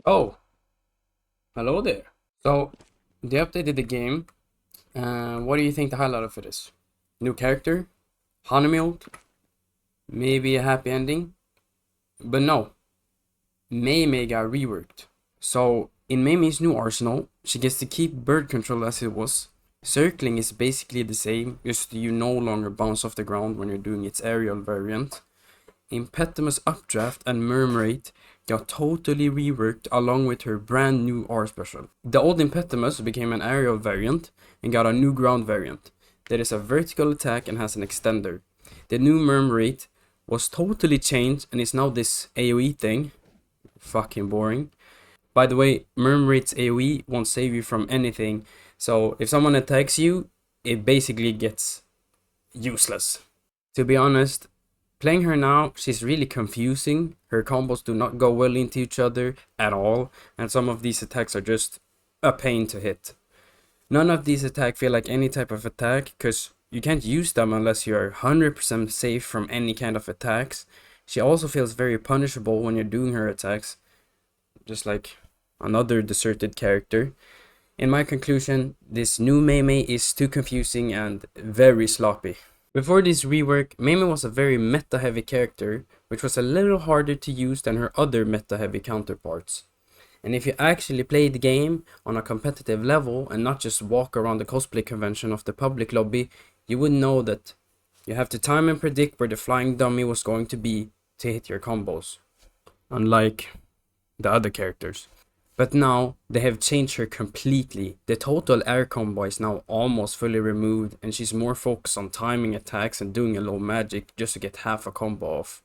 Oh, hello there. So, they updated the game. What do you think the highlight of it is? New character? Hanami? Maybe a happy ending? But no, Mei Mei got reworked. So, in Mei Mei's new arsenal, she gets to keep bird control as it was. Circling is basically the same, just you no longer bounce off the ground when you're doing its aerial variant. Impetimus Updraft and Murmurate got totally reworked along with her brand new R special. The old Impetimus became an aerial variant and got a new ground variant that is a vertical attack and has an extender. The new Murmurate was totally changed and is now this AoE thing. Fucking boring. By the way, Murmurate's AoE won't save you from anything, so if someone attacks you, it basically gets useless. To be honest, playing her now, she's really confusing. Her combos do not go well into each other at all, and some of these attacks are just a pain to hit. None of these attacks feel like any type of attack, because you can't use them unless you are 100% safe from any kind of attacks. She also feels very punishable when you're doing her attacks, just like another deserted character. In my conclusion, this new Mei Mei is too confusing and very sloppy. Before this rework, Mei Mei was a very meta-heavy character, which was a little harder to use than her other meta-heavy counterparts. And if you actually play the game on a competitive level and not just walk around the cosplay convention of the public lobby, you would know that you have to time and predict where the flying dummy was going to be to hit your combos, unlike the other characters. But now they have changed her completely. The total air combo is now almost fully removed and she's more focused on timing attacks and doing a low magic just to get half a combo off.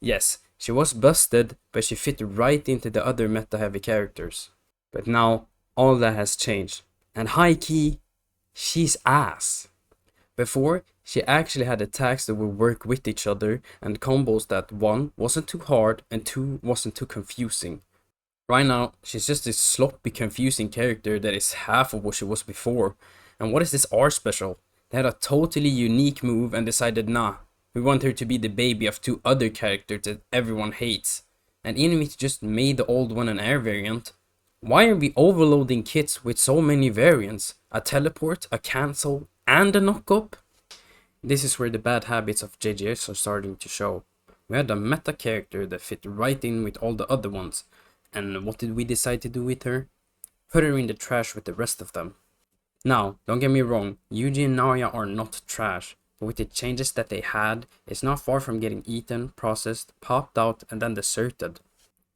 Yes, she was busted, but she fit right into the other meta heavy characters. But now all that has changed. And high key, she's ass. Before, she actually had attacks that would work with each other and combos that 1 wasn't too hard and 2 wasn't too confusing. Right now, she's just this sloppy, confusing character that is half of what she was before. And what is this R special? They had a totally unique move and decided, nah, we want her to be the baby of 2 other characters that everyone hates. And even if just made the old one an air variant, why are we overloading kits with so many variants? A teleport, a cancel, and a knock-up? This is where the bad habits of JJS are starting to show. We had a meta character that fit right in with all the other ones. And what did we decide to do with her? Put her in the trash with the rest of them. Now, don't get me wrong, Yuji and Naoya are not trash, but with the changes that they had, it's not far from getting eaten, processed, popped out, and then deserted.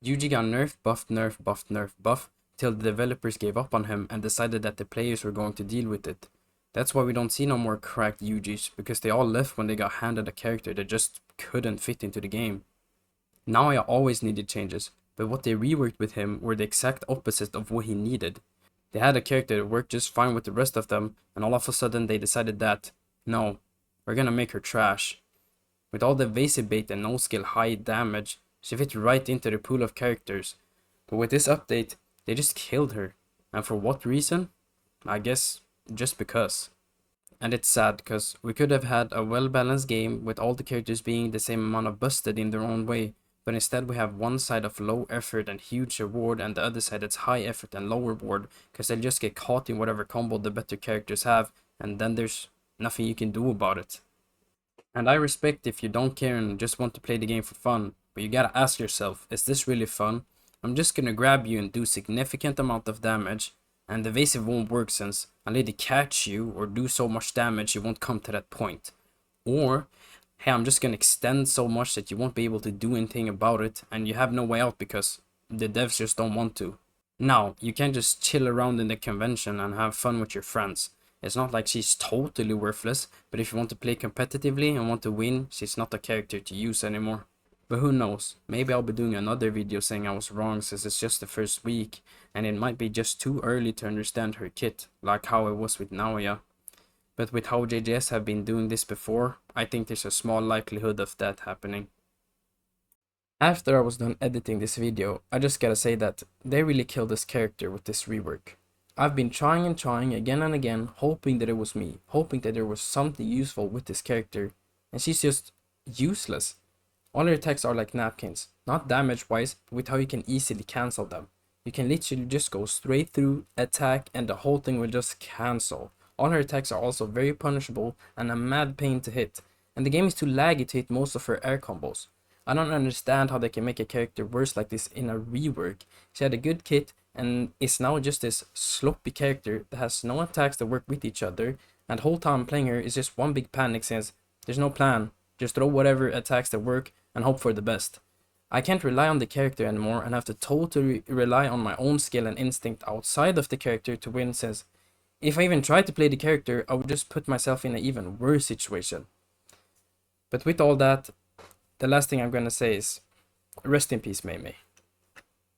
Yuji got nerfed, buffed, nerfed, buffed, nerfed, buffed, till the developers gave up on him and decided that the players were going to deal with it. That's why we don't see no more cracked Yujis, because they all left when they got handed a character that just couldn't fit into the game. Naoya always needed changes, but what they reworked with him were the exact opposite of what he needed. They had a character that worked just fine with the rest of them, and all of a sudden they decided that, no, we're gonna make her trash. With all the evasive bait and no skill high damage, she fit right into the pool of characters. But with this update, they just killed her. And for what reason? I guess just because. And it's sad, because we could have had a well-balanced game with all the characters being the same amount of busted in their own way. But instead we have one side of low effort and huge reward and the other side that's high effort and low reward, because they'll just get caught in whatever combo the better characters have, and then there's nothing you can do about it. And I respect if you don't care and just want to play the game for fun, but you gotta ask yourself, is this really fun? I'm just gonna grab you and do significant amount of damage, and the evasive won't work since I'll either catch you or do so much damage you won't come to that point. Or hey, I'm just gonna extend so much that you won't be able to do anything about it and you have no way out because the devs just don't want to. Now, you can't just chill around in the convention and have fun with your friends. It's not like she's totally worthless, but if you want to play competitively and want to win, she's not a character to use anymore. But who knows, maybe I'll be doing another video saying I was wrong since it's just the first week and it might be just too early to understand her kit, like how it was with Naoya. But with how JJS have been doing this before, I think there's a small likelihood of that happening. After I was done editing this video, I just gotta say that they really killed this character with this rework. I've been trying and trying again and again, hoping that it was me, hoping that there was something useful with this character, and she's just useless. All her attacks are like napkins, not damage wise, but with how you can easily cancel them. You can literally just go straight through, attack, and the whole thing will just cancel. All her attacks are also very punishable and a mad pain to hit, and the game is too laggy to hit most of her air combos. I don't understand how they can make a character worse like this in a rework. She had a good kit and is now just this sloppy character that has no attacks that work with each other, and the whole time playing her is just one big panic since there's no plan. Just throw whatever attacks that work and hope for the best. I can't rely on the character anymore and have to totally rely on my own skill and instinct outside of the character to win, since if I even tried to play the character, I would just put myself in an even worse situation. But with all that, the last thing I'm gonna say is rest in peace, Mei Mei.